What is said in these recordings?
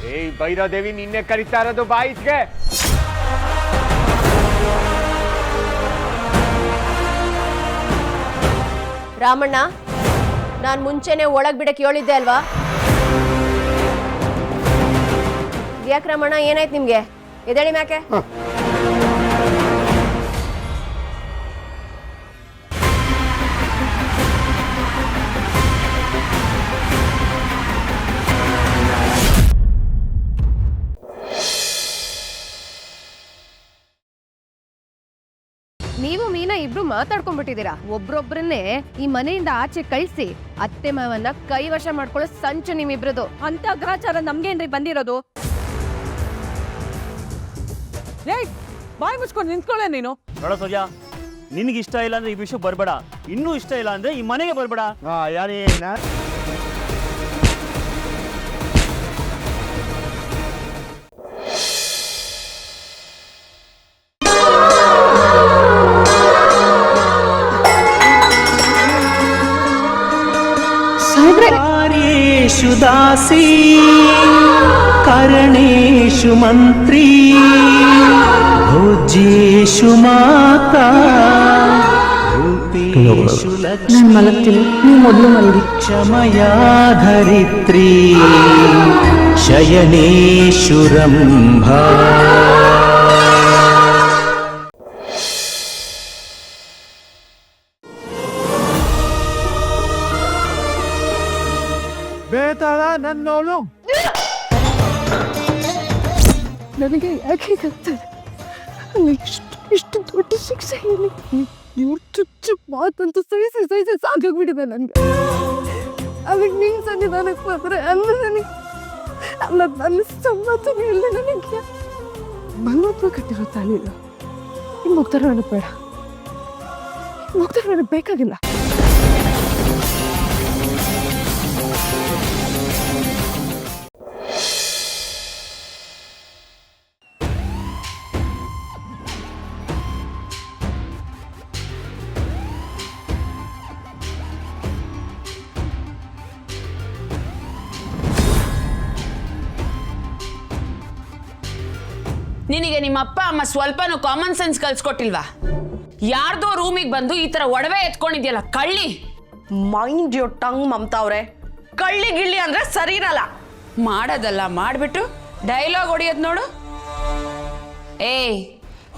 ಏಯ್ ಭೈರದೇವಿ, ನಿನ್ನೆ ಕರಿತಾ ಇರೋದು ಬಾಯಿಸ್ಗೆ. ರಾಮಣ್ಣ, ನಾನು ಮುಂಚೆನೆ ಒಳಗ್ ಬಿಡಕ್ಕೆ ಹೇಳಿದ್ದೆ ಅಲ್ವಾ? ಯಾಕೆ ರಾಮಣ್ಣ, ಏನಾಯ್ತು ನಿಮ್ಗೆ? ಎದೇಳಿ ಮ್ಯಾಕೆ. ನೀವು ಮೀನಾ ಇಬ್ರು ಮಾತಾಡ್ಕೊಂಡ್ಬಿಟ್ಟಿದ್ದೀರಾ. ಒಬ್ರೊಬ್ರನ್ನೇ ಈ ಮನೆಯಿಂದ ಆಚೆ ಕಳಿಸಿ ಅತ್ತೆ ಮಾವನ್ನ ಕೈವಶ ಮಾಡ್ಕೊಳ್ಳೋ ಸಂಚು ನಿಮ್ಮಿಬ್ರದು. ಅಂತ ಗ್ರಾಚಾರ ನಮ್ಗೇನ್ರಿ ಬಂದಿರೋದು? ಬಾಯಿ ಮುಚ್ಕೊಂಡು ನಿಂತ್ಕೊಳ್ಳೆ ನೀನು. ನೋಡ ಸೋಜಾ, ನಿನಗೆ ಇಷ್ಟ ಇಲ್ಲ ಅಂದ್ರೆ ಈ ವಿಷಯಕ್ಕೆ ಬರಬೇಡ. ಇನ್ನೂ ಇಷ್ಟ ಇಲ್ಲ ಅಂದ್ರೆ ಈ ಮನೆಗೆ ಬರಬೇಡ. ಯಾರೇನ कार्येषु दासी करणेषु मंत्री भोज्येषु माता रूपेषु लक्ष्मी क्षमया धरित्री शयनेषु रंभा. ಬೇತಾಳ ನನ್ನೋಳು. ನನಗೆ ಯಾಕೆ ಗೊತ್ತದೆ ಇಷ್ಟು ದೊಡ್ಡ ಶಿಕ್ಷೆ? ಇವ್ರು ಚುಚ್ಚು ಮಾತಂತೂ ಸಹಿಸಿ ಸಾಕಾಗ್ಬಿಟ್ಟಿದೆ ನನಗೆ. ಅವಾಗ ನಿನ್ ಸನ್ನಿಧಾನಕ್ಕೆ ಬಂದ್ರೆ ಅಂದ್ರೆ ನನಗೆ ಅಲ್ಲ, ನನ್ನ ಸಂಬಂಧನೂ ಇಲ್ಲ. ನನಗೆ ಭಗವಂತ ಕಟ್ಟಿರೋ ತಾಳಿಲ್ಲ. ಈ ಮುಗ್ಧರ ನನಗೆ ಬೇಡ, ಮುಗ್ಧರ ನನಗೆ ಬೇಕಾಗಿಲ್ಲ. ನಿನಗೆ ನಿಮ್ಮ ಅಪ್ಪ ಅಮ್ಮ ಸ್ವಲ್ಪನೂ ಕಾಮನ್ ಸೆನ್ಸ್ ಕಲ್ಸ್ಕೊಟ್ಟಿಲ್ವಾ? ಯಾರ್ದೋ ರೂಮಿಗೆ ಬಂದು ಈ ತರ ಒಡವೆ ಎತ್ಕೊಂಡಿದ್ಯಲ್ಲ ಕಳ್ಳಿ. ಮೈಂಡ್ ಯೋರ್ ಟಂಗ್ ಮಮತಾ ಅವ್ರೆ. ಕಳ್ಳಿ ಗಿಳ್ಳಿ ಅಂದ್ರೆ ಸರಿ ಇರಲ್ಲ. ಮಾಡೋದಲ್ಲ ಮಾಡ್ಬಿಟ್ಟು ಡೈಲಾಗ್ ಹೊಡಿಯೋದು ನೋಡು.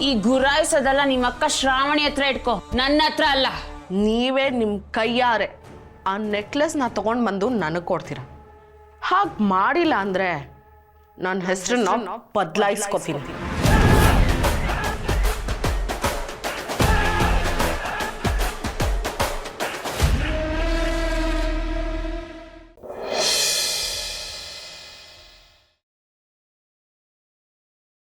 ಈ ಗುರಾಯಿಸೋದಲ್ಲ ನಿಮ್ಮ ಅಕ್ಕ ಶ್ರಾವಣಿ ಹತ್ರ ಇಟ್ಕೋ, ನನ್ನ ಹತ್ರ ಅಲ್ಲ. ನೀವೇ ನಿಮ್ ಕೈಯಾರೆ ಆ ನೆಕ್ಲೆಸ್ನ ತಗೊಂಡ್ ಬಂದು ನನಗೆ ಕೊಡ್ತೀರ. ಹಾಗೆ ಮಾಡಿಲ್ಲ ಅಂದ್ರೆ ನನ್ನ ಹೆಸರನ್ನ ಬದಲಾಯಿಸ್ಕೊತೀನಿ.